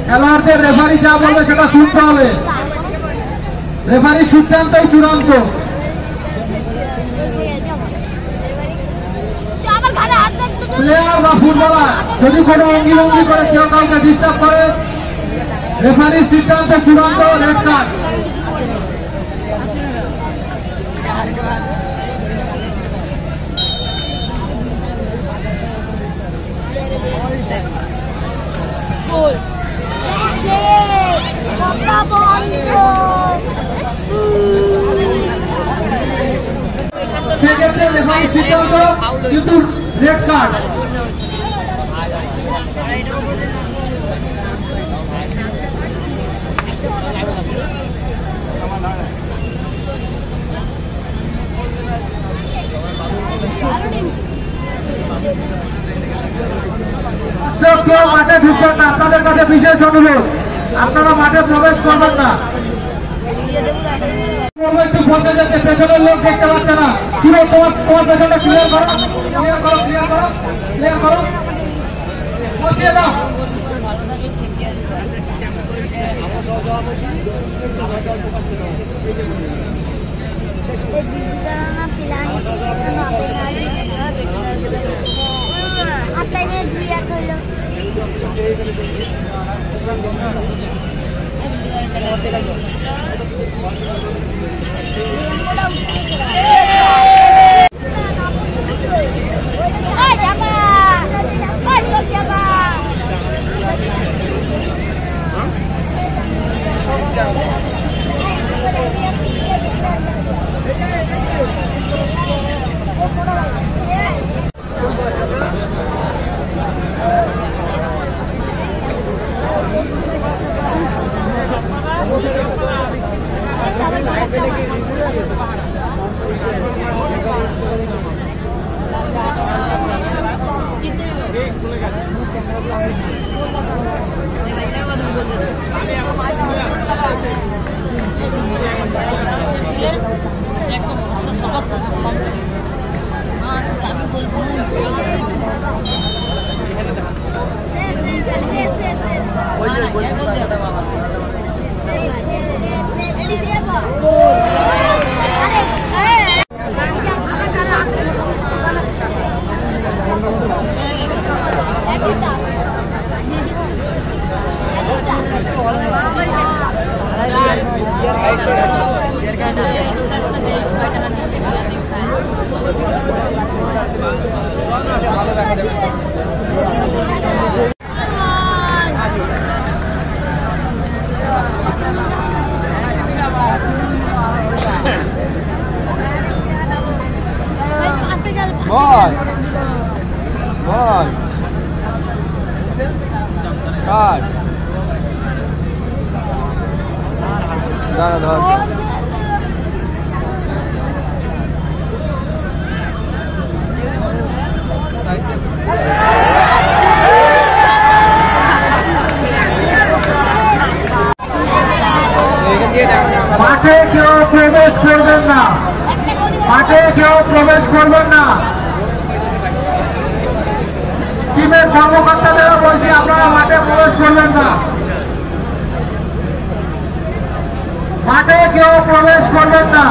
খেলোয়াড়দের রেফারি যা বলবে সেটা শুনতে হবে। রেফারির সিদ্ধান্তই চূড়ান্ত। প্লেয়ার বা ফুটবলার যদি কোনো অঙ্গি করে কেউ কাউকে ডিস্টার্ব করে, রেফারির সিদ্ধান্ত চূড়ান্ত, রেড কার্ড। সেক্ষেত্রে রেফারির সিদ্ধান্ত কিন্তু রেড কার্ড। কেউ মাঠে ঢুকবেন না, আপনাদের কাছে বিশেষ অনুরোধ, আপনারা মাঠে প্রবেশ করবেন না। একটু বলতে যাচ্ছে, পেছনের লোক দেখতে পাচ্ছে না। শুরু তোমার পেছনটা ক্লিয়ার করো, ক্লিয়ার করো, ক্লিয়ার করো, ক্লিয়ার করো, বসিয়ে দাও। মাঠে কেউ প্রবেশ করবেন না, মাঠে কেউ প্রবেশ করবেন না। টিমের কর্মকর্তাদেরও বলছি, আপনারা মাঠে প্রবেশ করবেন না, মাঠে কেউ প্রবেশ করবেন না।